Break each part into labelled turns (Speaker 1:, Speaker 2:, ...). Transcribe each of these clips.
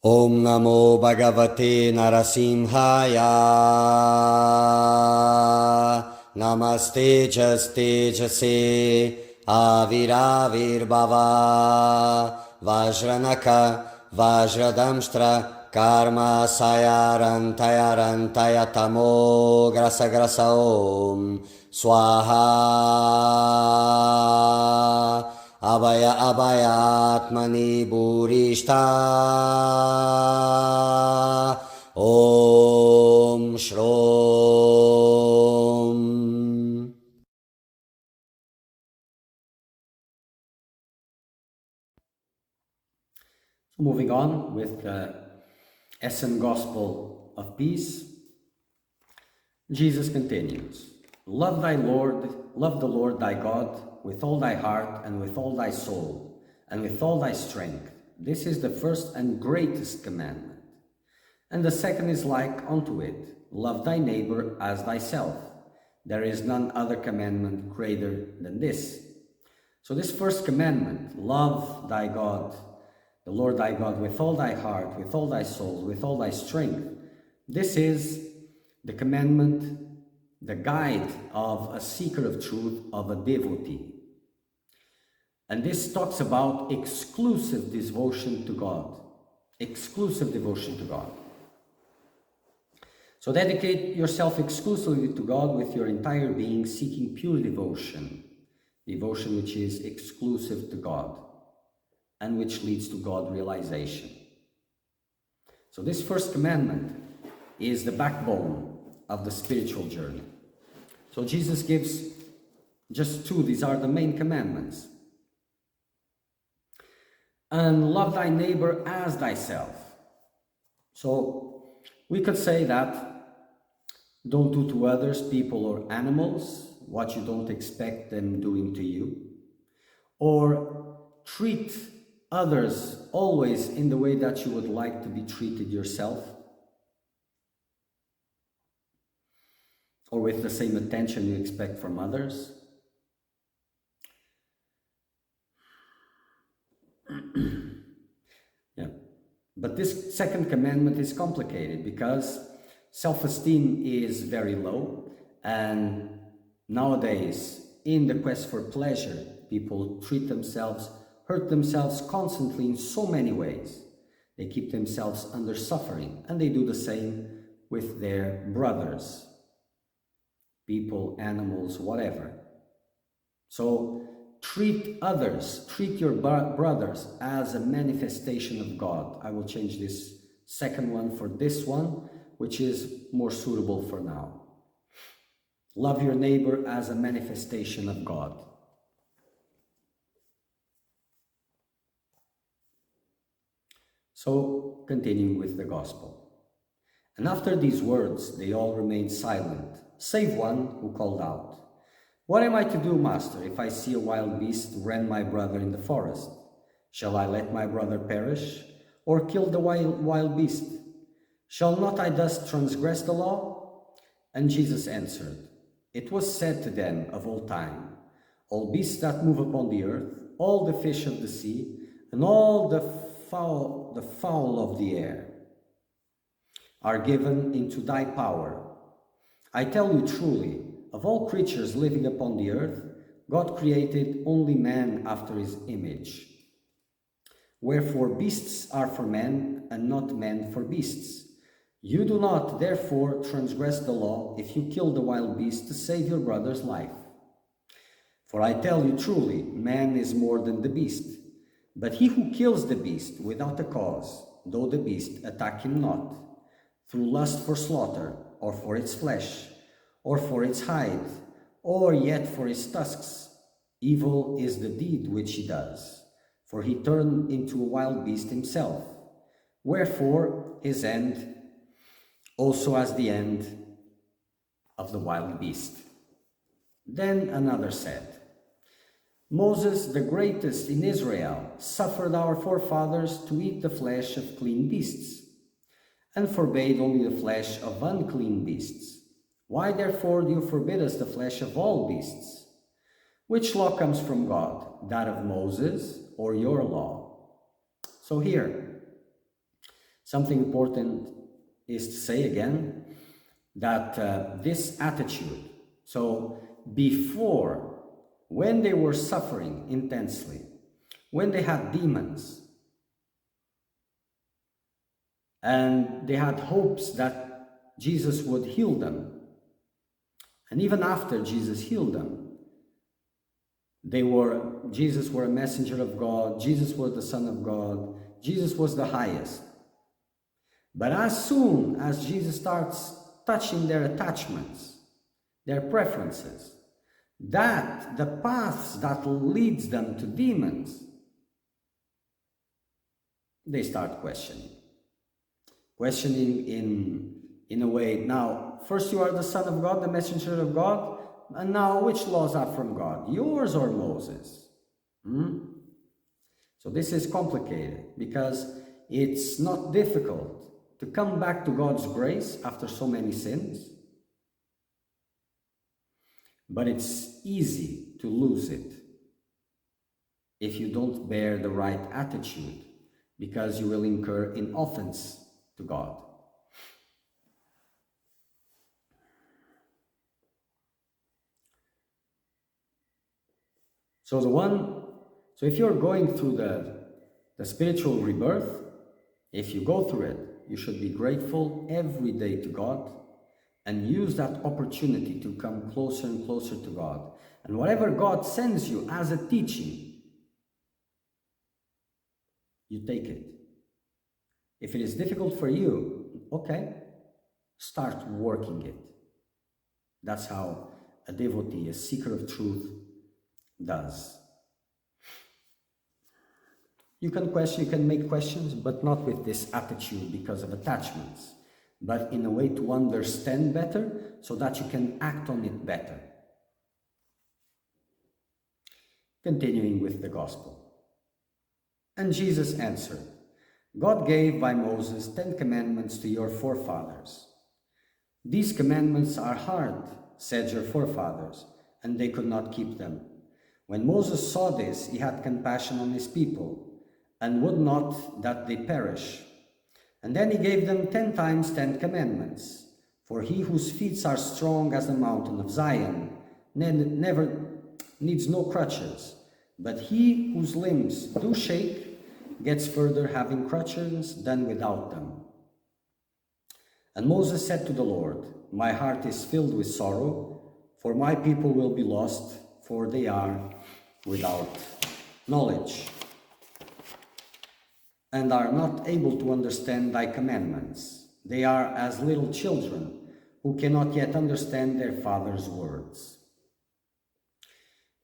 Speaker 1: Om Namo Bhagavate Narasimhaya. Namaste Tejase Aviravirbhava Vajranaka Vajradamshtra Karma Sayarantaya Tamo Grasa Grasa Om Swaha Abhaya Abhayatmani Burishta Om Shrom.
Speaker 2: Moving on with the Essen Gospel of Peace, Jesus continues, love the Lord thy God with all thy heart and with all thy soul and with all thy strength. This is the first and greatest commandment. And the second is like unto it, love thy neighbor as thyself. There is none other commandment greater than this. So this first commandment, love thy God, the Lord thy God, with all thy heart, with all thy soul, with all thy strength. This is the commandment, the guide of a seeker of truth, of a devotee. And this talks about exclusive devotion to God. Exclusive devotion to God. So dedicate yourself exclusively to God with your entire being, seeking pure devotion. Devotion which is exclusive to God and which leads to God realization. So this first commandment is the backbone of the spiritual journey. So Jesus gives just two. These are the main commandments. And love thy neighbor as thyself. So we could say that don't do to others, people or animals, what you don't expect them doing to you. Or treat others always in the way that you would like to be treated yourself, or with the same attention you expect from others. Yeah. But this second commandment is complicated because self-esteem is very low, and nowadays in the quest for pleasure, people hurt themselves constantly in so many ways. They keep themselves under suffering, and they do the same with their brothers, people, animals, whatever. So treat others, treat your brothers as a manifestation of God. I will change this second one for this one, which is more suitable for now. Love your neighbor as a manifestation of God. So, continuing with the gospel. And after these words, they all remained silent, save one who called out, what am I to do, master, if I see a wild beast rend my brother in the forest? Shall I let my brother perish, or kill the wild beast? Shall not I thus transgress the law? And Jesus answered, it was said to them of old time, all beasts that move upon the earth, all the fish of the sea, and all the fowl of the air, are given into thy power. I tell you truly, of all creatures living upon the earth, God created only man after his image. Wherefore beasts are for men, and not men for beasts. You do not, therefore, transgress the law if you kill the wild beast to save your brother's life. For I tell you truly, man is more than the beast. But he who kills the beast without a cause, though the beast attack him not, through lust for slaughter, or for its flesh, or for its hide, or yet for its tusks, evil is the deed which he does, for he turned into a wild beast himself. Wherefore his end also as the end of the wild beast. Then another said, Moses, the greatest in Israel, suffered our forefathers to eat the flesh of clean beasts, and forbade only the flesh of unclean beasts. Why therefore do you forbid us the flesh of all beasts? Which law comes from God, that of Moses or your law? So here, Something important is to say again that this attitude, so before, when they were suffering intensely, when they had demons, and they had hopes that Jesus would heal them, and even after Jesus healed them, Jesus were a messenger of God, Jesus was the Son of God, Jesus was the highest. But as soon as Jesus starts touching their attachments, their preferences, that the paths that leads them to demons, they start questioning. Questioning in a way, now, first you are the Son of God, the messenger of God, and now which laws are from God, yours or Moses? So this is complicated because it's not difficult to come back to God's grace after so many sins, but it's easy to lose it if you don't bear the right attitude, because you will incur in offense to God. So if you're going through the spiritual rebirth, if you go through it, you should be grateful every day to God and use that opportunity to come closer and closer to God. And whatever God sends you as a teaching, you take it. If it is difficult for you, okay, start working it. That's how a devotee, a seeker of truth, does. You can question, you can make questions, but not with this attitude because of attachments, but in a way to understand better so that you can act on it better. Continuing with the Gospel. And Jesus answered, God gave by Moses 10 commandments to your forefathers. These commandments are hard, said your forefathers, and they could not keep them. When Moses saw this, he had compassion on his people, and would not that they perish. And then he gave them 10 times 10 commandments. For he whose feet are strong as the mountain of Zion never needs no crutches, but he whose limbs do shake gets further having crutches than without them. And Moses said to the Lord, my heart is filled with sorrow, for my people will be lost, for they are without knowledge, and are not able to understand thy commandments. They are as little children, who cannot yet understand their father's words.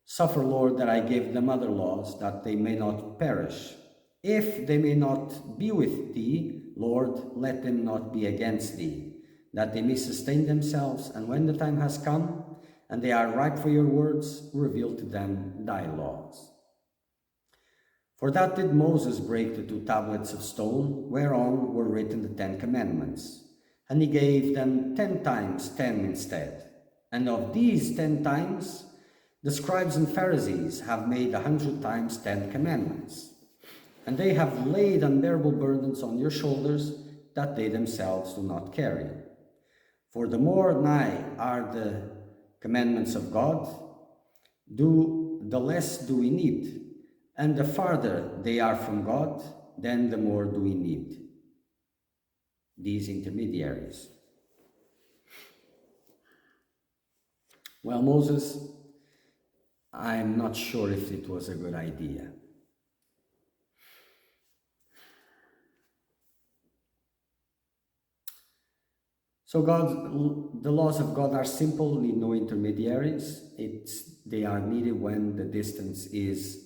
Speaker 2: Suffer, Lord, that I give them other laws, that they may not perish. If they may not be with thee, Lord, let them not be against thee, that they may sustain themselves, and when the time has come, and they are ripe for your words, reveal to them thy laws. For that did Moses break the 2 tablets of stone, whereon were written the 10 commandments, and he gave them 10 times 10 instead. And of these 10 times, the scribes and Pharisees have made 100 times 10 commandments, and they have laid unbearable burdens on your shoulders that they themselves do not carry. For the more nigh are the commandments of God, the less do we need, and the farther they are from God, then the more do we need these intermediaries. Well, Moses, I'm not sure if it was a good idea. So the laws of God are simple, need no intermediaries. They are needed when the distance is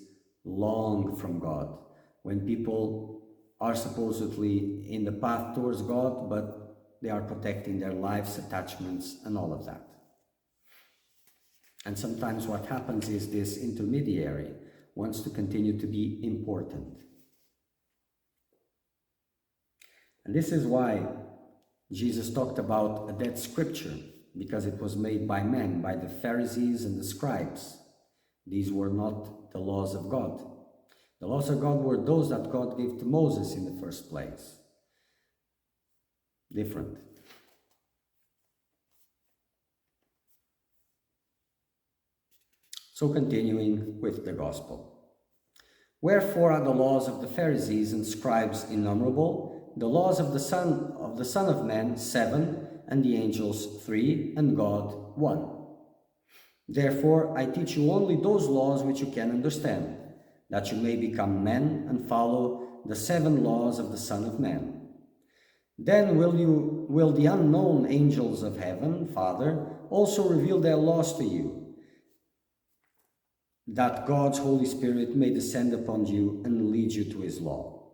Speaker 2: long from God, when people are supposedly in the path towards God, but they are protecting their lives, attachments, and all of that. And sometimes what happens is this intermediary wants to continue to be important. And this is why Jesus talked about a dead scripture, because it was made by men, by the Pharisees and the scribes. These were not the laws of God. The laws of God were those that God gave to Moses in the first place. different. So continuing with the gospel. Wherefore are the laws of the Pharisees and scribes innumerable, the laws of the Son of Man 7, and the angels 3, and God 1. Therefore I teach you only those laws which you can understand, that you may become men and follow the 7 laws of the Son of Man. Then will the unknown angels of heaven, Father, also reveal their laws to you, that God's Holy Spirit may descend upon you and lead you to his law.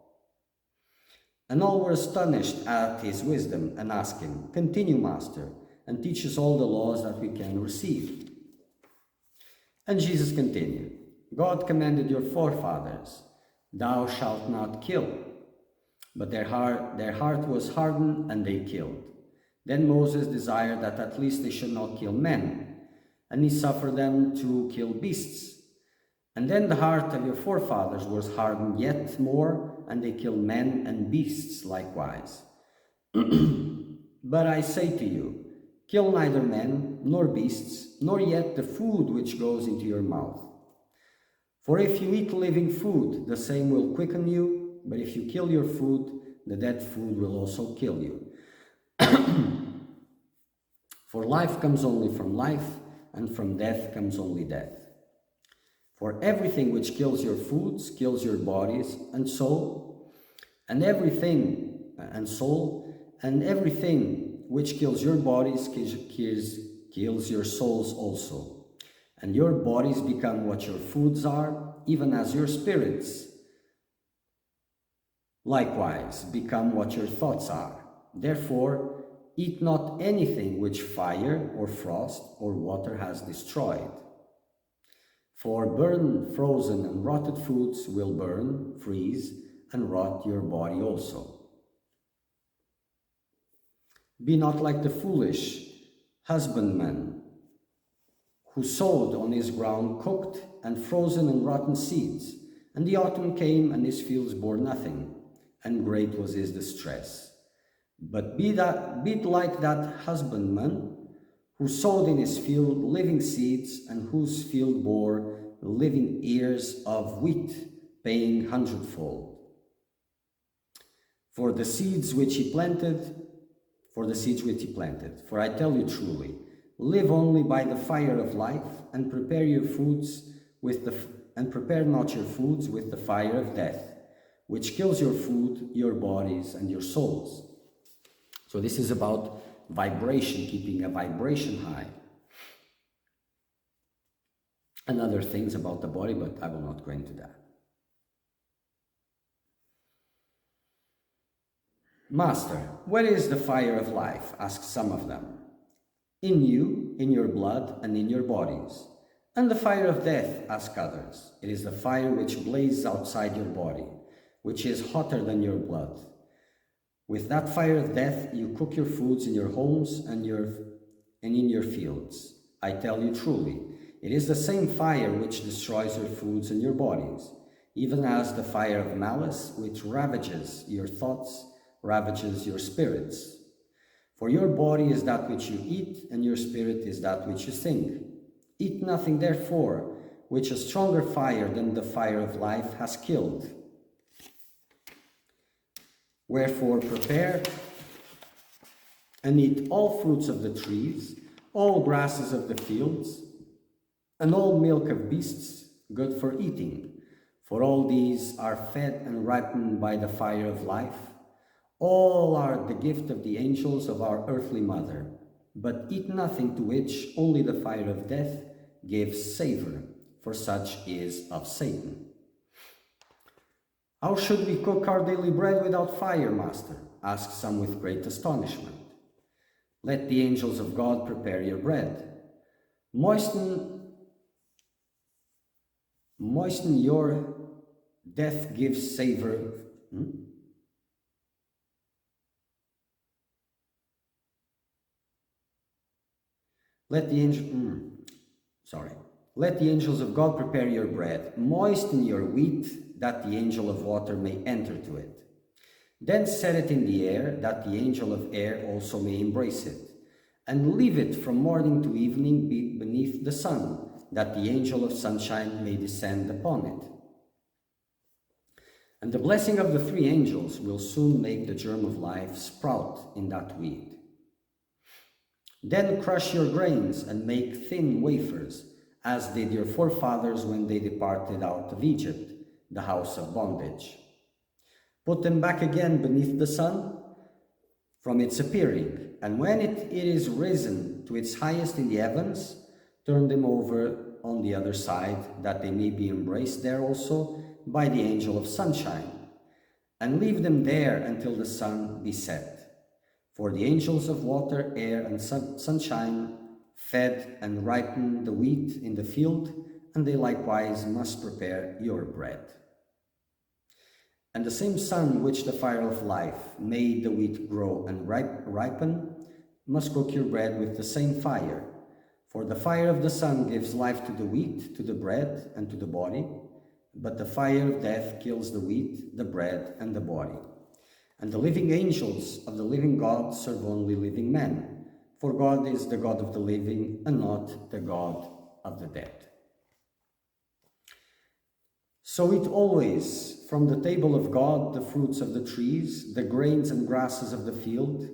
Speaker 2: And all were astonished at his wisdom and asked him, Continue, Master, and teach us all the laws that we can receive. And Jesus continued, God commanded your forefathers, Thou shalt not kill. But their heart was hardened, and they killed. Then Moses desired that at least they should not kill men, and he suffered them to kill beasts. And then the heart of your forefathers was hardened yet more, and they killed men and beasts likewise. But I say to you, kill neither men, nor beasts, nor yet the food which goes into your mouth. For if you eat living food, the same will quicken you, but if you kill your food, the dead food will also kill you. For life comes only from life, and from death comes only death. For everything which kills your foods kills your bodies and soul, and everything which kills your bodies kills your souls also. And your bodies become what your foods are, even as your spirits likewise become what your thoughts are. Therefore, eat not anything which fire or frost or water has destroyed. For burned, frozen, and rotted foods will burn, freeze, and rot your body also. Be not like the foolish husbandman who sowed on his ground cooked and frozen and rotten seeds, and the autumn came, and his fields bore nothing, and great was his distress. But be like that husbandman who sowed in his field living seeds, and whose field bore living ears of wheat, paying 100-fold. For the seeds which he planted. For I tell you truly, live only by the fire of life, and prepare not your foods with the fire of death, which kills your food, your bodies, and your souls. So this is about vibration, keeping a vibration high. And other things about the body, but I will not go into that. Master, where is the fire of life? Asked some of them. In you, in your blood, and in your bodies. And the fire of death? Asked others. It is the fire which blazes outside your body, which is hotter than your blood. With that fire of death you cook your foods in your homes and in your fields. I tell you truly, it is the same fire which destroys your foods and your bodies, even as the fire of malice which ravages your thoughts, ravages your spirits. For your body is that which you eat, and your spirit is that which you think. Eat nothing, therefore, which a stronger fire than the fire of life has killed. Wherefore prepare and eat all fruits of the trees, all grasses of the fields, and all milk of beasts, good for eating. For all these are fed and ripened by the fire of life. All are the gift of the angels of our earthly mother. But eat nothing to which only the fire of death gives savor, for such is of Satan. How should we cook our daily bread without fire, Master? Asked some with great astonishment. Let the angels of God prepare your bread. Moisten your death gives savor. Let the angels of God prepare your bread. Moisten your wheat, that the angel of water may enter to it. Then set it in the air, that the angel of air also may embrace it, and leave it from morning to evening beneath the sun, that the angel of sunshine may descend upon it. And the blessing of the three angels will soon make the germ of life sprout in that weed. Then crush your grains and make thin wafers, as did your forefathers when they departed out of Egypt, the house of bondage. Put them back again beneath the sun from its appearing, and when it is risen to its highest in the heavens, turn them over on the other side, that they may be embraced there also by the angel of sunshine, and leave them there until the sun be set. For the angels of water, air, and sunshine fed and ripened the wheat in the field, and they likewise must prepare your bread. And the same sun which the fire of life made the wheat grow and ripen must cook your bread with the same fire. For the fire of the sun gives life to the wheat, to the bread, and to the body, but the fire of death kills the wheat, the bread, and the body. And the living angels of the living God serve only living men, for God is the God of the living and not the God of the dead. So eat always from the table of God the fruits of the trees, the grains and grasses of the field,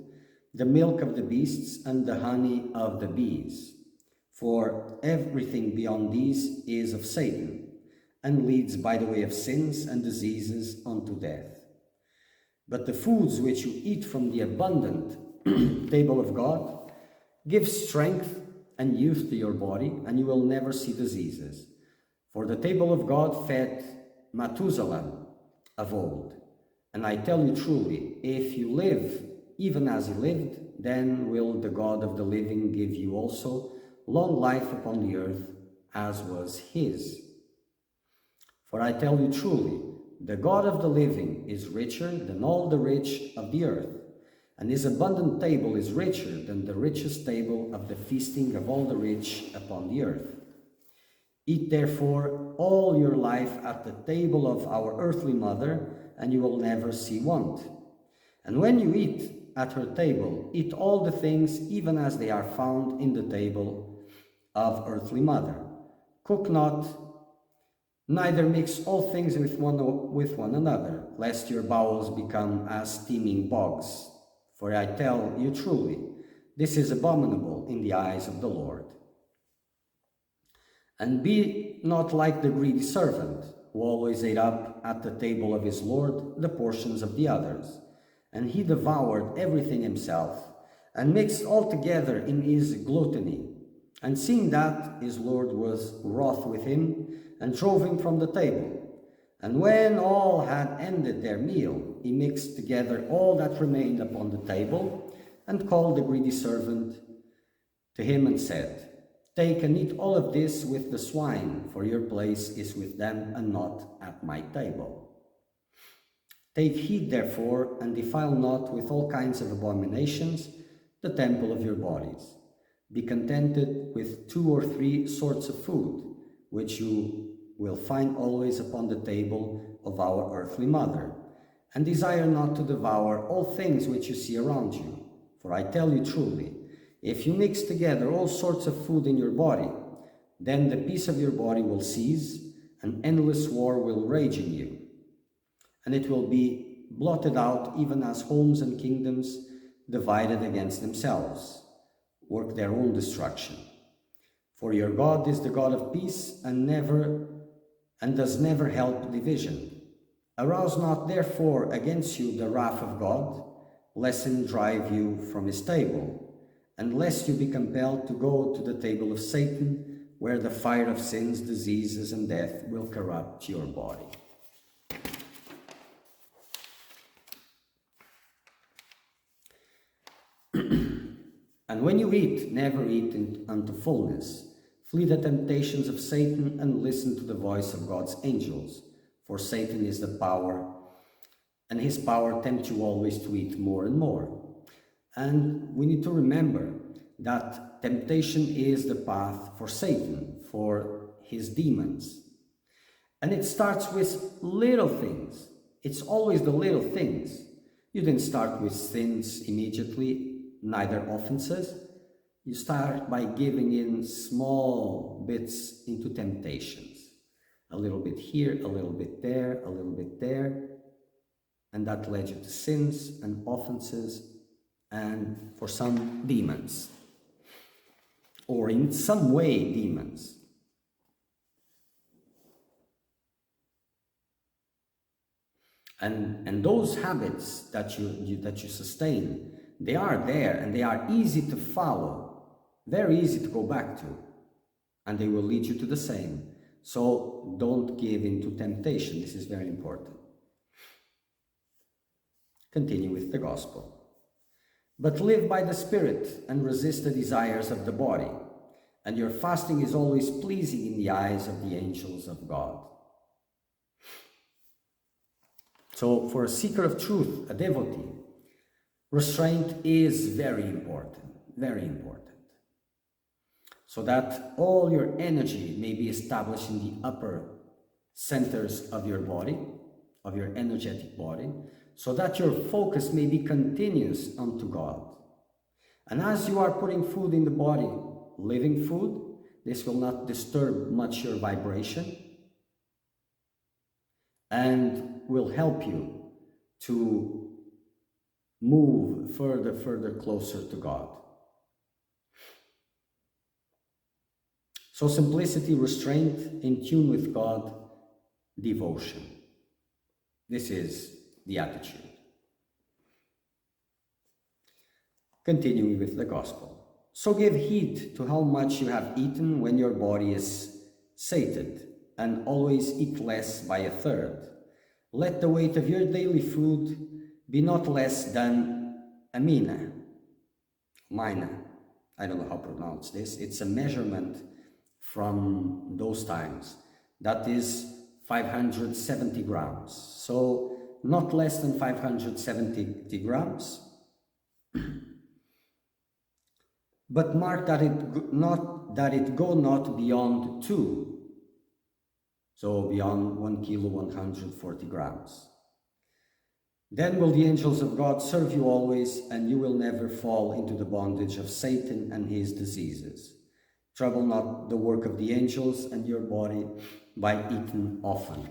Speaker 2: the milk of the beasts, and the honey of the bees. For everything beyond these is of Satan, and leads by the way of sins and diseases unto death. But the foods which you eat from the abundant table of God give strength and youth to your body, and you will never see diseases. For the table of God fed Methuselah of old. And I tell you truly, if you live even as he lived, then will the God of the living give you also long life upon the earth, as was his. For I tell you truly, the God of the living is richer than all the rich of the earth, and his abundant table is richer than the richest table of the feasting of all the rich upon the earth. Eat therefore all your life at the table of our earthly mother, and you will never see want. And when you eat at her table, eat all the things even as they are found in the table of earthly mother. Cook not, neither mix all things with one another, lest your bowels become as steaming bogs. For I tell you truly, this is abominable in the eyes of the Lord. And be not like the greedy servant, who always ate up at the table of his Lord the portions of the others. And he devoured everything himself, and mixed all together in his gluttony. And seeing that, his Lord was wroth with him, and drove him from the table. And when all had ended their meal, he mixed together all that remained upon the table, and called the greedy servant to him, and said, Take and eat all of this with the swine, for your place is with them, and not at my table. Take heed, therefore, and defile not with all kinds of abominations the temple of your bodies. Be contented with 2 or 3 sorts of food, which you will find always upon the table of our earthly mother, and desire not to devour all things which you see around you. For I tell you truly, if you mix together all sorts of food in your body, then the peace of your body will cease, and endless war will rage in you. And it will be blotted out, even as homes and kingdoms divided against themselves work their own destruction. For your God is the God of peace, and does never help division. Arouse not therefore against you the wrath of God, lest him drive you from his table, and lest you be compelled to go to the table of Satan, where the fire of sins, diseases, and death will corrupt your body. And when you eat, never eat unto fullness. Flee the temptations of Satan, and listen to the voice of God's angels. For Satan is the power, and his power tempts you always to eat more and more. And we need to remember that temptation is the path for Satan, for his demons. And it starts with little things. It's always the little things. You didn't start with sins immediately, neither offenses. You start by giving in small bits into temptations. A little bit here, a little bit there, a little bit there. And that led you to sins and offenses and, for some, demons. Or in some way, demons. And those habits that you sustain, they are there and they are easy to follow, very easy to go back to, and they will lead you to the same. So don't give in to temptation. This is very important. Continue with the gospel. But live by the Spirit and resist the desires of the body, and your fasting is always pleasing in the eyes of the angels of God. So for a seeker of truth, a devotee, restraint is very important, very important. So that all your energy may be established in the upper centers of your body, of your energetic body, so that your focus may be continuous unto God. And as you are putting food in the body, living food, this will not disturb much your vibration and will help you to move further closer to God. So simplicity, restraint, in tune with God, devotion. This is the attitude. Continuing with the gospel. So give heed to how much you have eaten when your body is sated, and always eat less by a third. Let the weight of your daily food be not less than a mina. I don't know how to pronounce this. It's a measurement from those times. That is 570 grams. So not less than 570 grams. But mark that it go not beyond 2. So beyond 1 kilo, 140 grams. Then will the angels of God serve you always, and you will never fall into the bondage of Satan and his diseases. Trouble not the work of the angels and your body by eating often.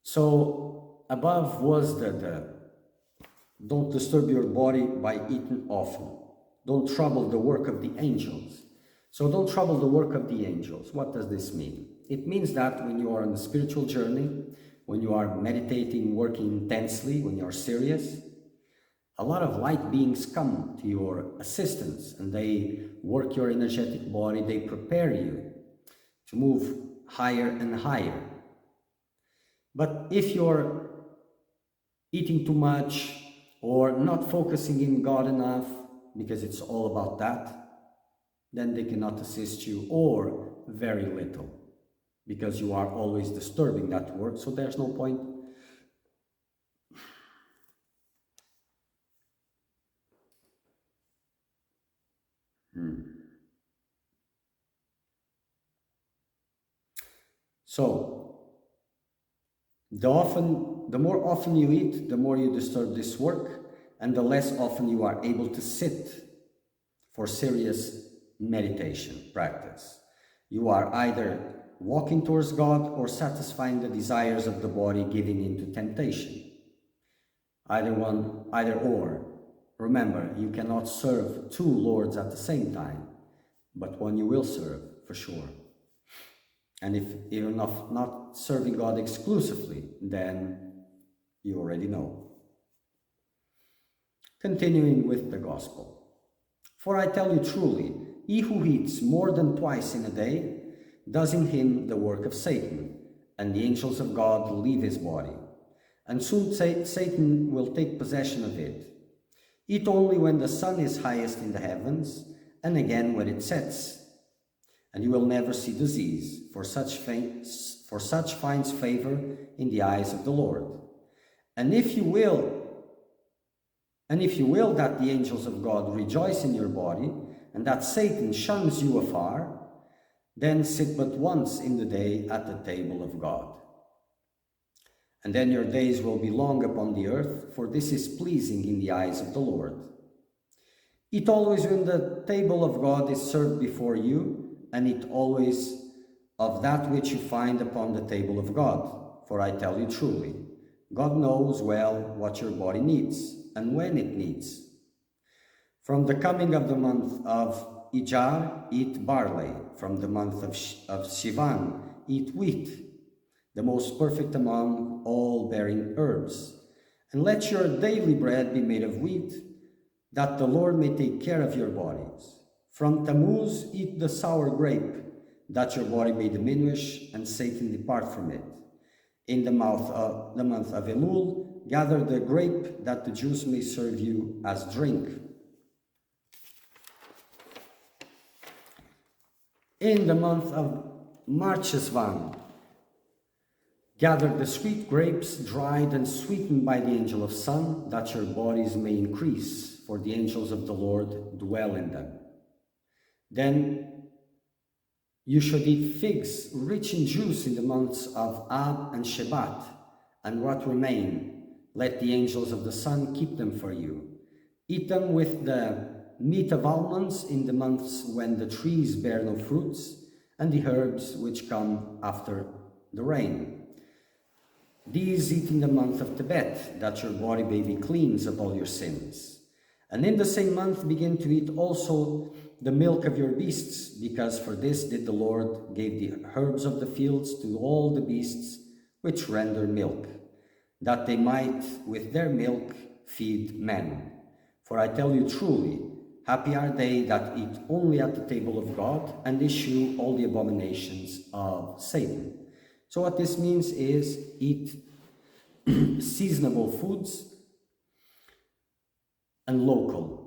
Speaker 2: So above was the don't disturb your body by eating often. Don't trouble the work of the angels. So don't trouble the work of the angels. What does this mean? It means that when you are on the spiritual journey, when you are meditating, working intensely, when you are serious, a lot of light beings come to your assistance and they work your energetic body, they prepare you to move higher and higher. But if you're eating too much or not focusing in God enough, because it's all about that, then they cannot assist you, or very little, because you are always disturbing that work, so there's no point. So, the more often you eat, the more you disturb this work, and the less often you are able to sit for serious meditation practice. You are either walking towards God or satisfying the desires of the body, giving into temptation. Either one, either or. Remember, you cannot serve 2 lords at the same time, but one you will serve for sure. And if you're not serving God exclusively, then you already know. Continuing with the gospel. For I tell you truly, he who eats more than twice in a day does in him the work of Satan, and the angels of God leave his body. And soon Satan will take possession of it. Eat only when the sun is highest in the heavens, and again when it sets. And you will never see disease, for such finds favor in the eyes of the Lord. And if you will that the angels of God rejoice in your body, and that Satan shuns you afar, Then sit but once in the day at the table of God. And then your days will be long upon the earth, for this is pleasing in the eyes of the Lord. Eat always when the table of God is served before you, and eat always of that which you find upon the table of God. For I tell you truly, God knows well what your body needs, and when it needs. From the coming of the month of Ijjar, eat barley. From the month of Sivan, eat wheat, the most perfect among all bearing herbs. And let your daily bread be made of wheat, that the Lord may take care of your bodies. From Tammuz, eat the sour grape, that your body may diminish and Satan depart from it. In the month of Elul, gather the grape, that the Jews may serve you as drink. In the month of Marchesvan, gather the sweet grapes, dried and sweetened by the angel of sun, that your bodies may increase, for the angels of the Lord dwell in them. Then you should eat figs rich in juice in the months of Ab and Shebat, and what remain, let the angels of the sun keep them for you. Eat them with the meat of almonds in the months when the trees bear no fruits, and the herbs which come after the rain. These eat in the month of Tebet, that your body may be cleansed of all your sins. And in the same month begin to eat also the milk of your beasts, because for this did the Lord give the herbs of the fields to all the beasts which render milk, that they might with their milk feed men. For I tell you truly, happy are they that eat only at the table of God and eschew all the abominations of Satan. So what this means is eat seasonable foods and local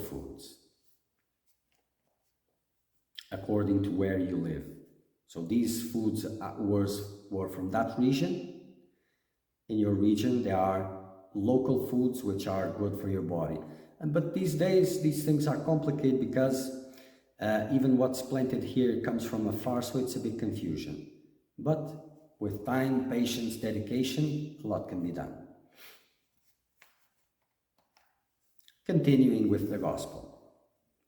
Speaker 2: foods according to where you live. So these foods were from that region. In your region, there are local foods which are good for your body. But these days, these things are complicated because even what's planted here comes from afar, so it's a big confusion. But with time, patience, dedication, a lot can be done. Continuing with the gospel.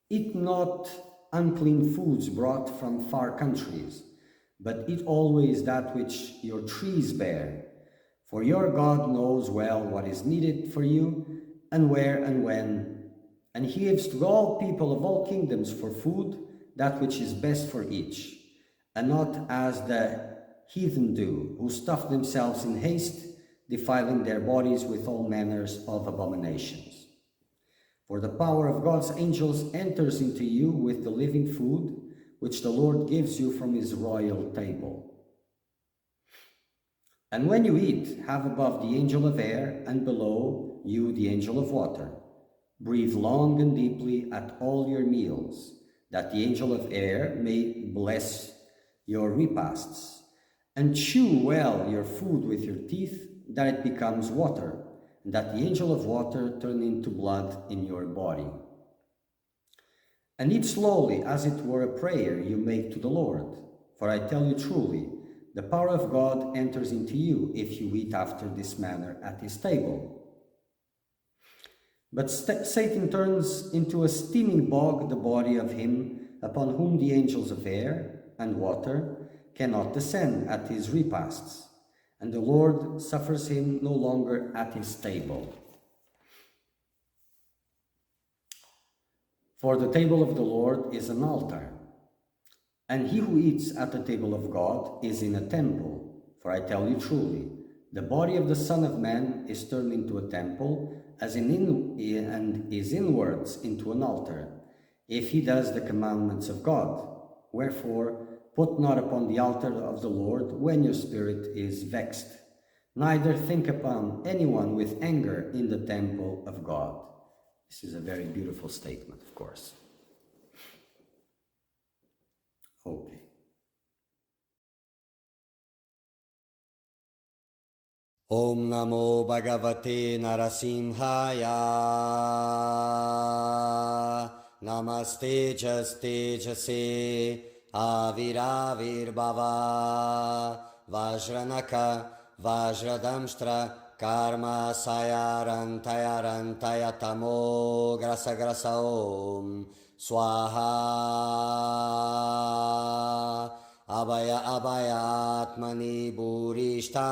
Speaker 2: Eat not unclean foods brought from far countries, but eat always that which your trees bear. For your God knows well what is needed for you, and where and when, and he gives to all people of all kingdoms for food that which is best for each, and not as the heathen do, who stuff themselves in haste, defiling their bodies with all manners of abominations. For the power of God's angels enters into you with the living food, which the Lord gives you from his royal table. And when you eat, have above the angel of air, and below you the angel of water. Breathe long and deeply at all your meals, that the angel of air may bless your repasts. And chew well your food with your teeth, that it becomes water, and that the angel of water turn into blood in your body. And eat slowly, as it were a prayer you make to the Lord. For I tell you truly, the power of God enters into you if you eat after this manner at his table. But Satan turns into a steaming bog the body of him upon whom the angels of air and water cannot descend at his repasts, and the Lord suffers him no longer at his table. For the table of the Lord is an altar, and he who eats at the table of God is in a temple. For I tell you truly, the body of the Son of Man is turned into a temple, and is inwards into an altar, if he does the commandments of God. Wherefore, put not upon the altar of the Lord when your spirit is vexed, neither think upon anyone with anger in the temple of God. This is a very beautiful statement, of course. Okay.
Speaker 1: Om Namo Bhagavate Narasimhaya. Namastejastejase Aviravirbhava Vajranaka Vajradamstra Karma Sayarantaya Tamo Grasa Grasa Om Swaha Abhaya Abhaya Atmani Burishta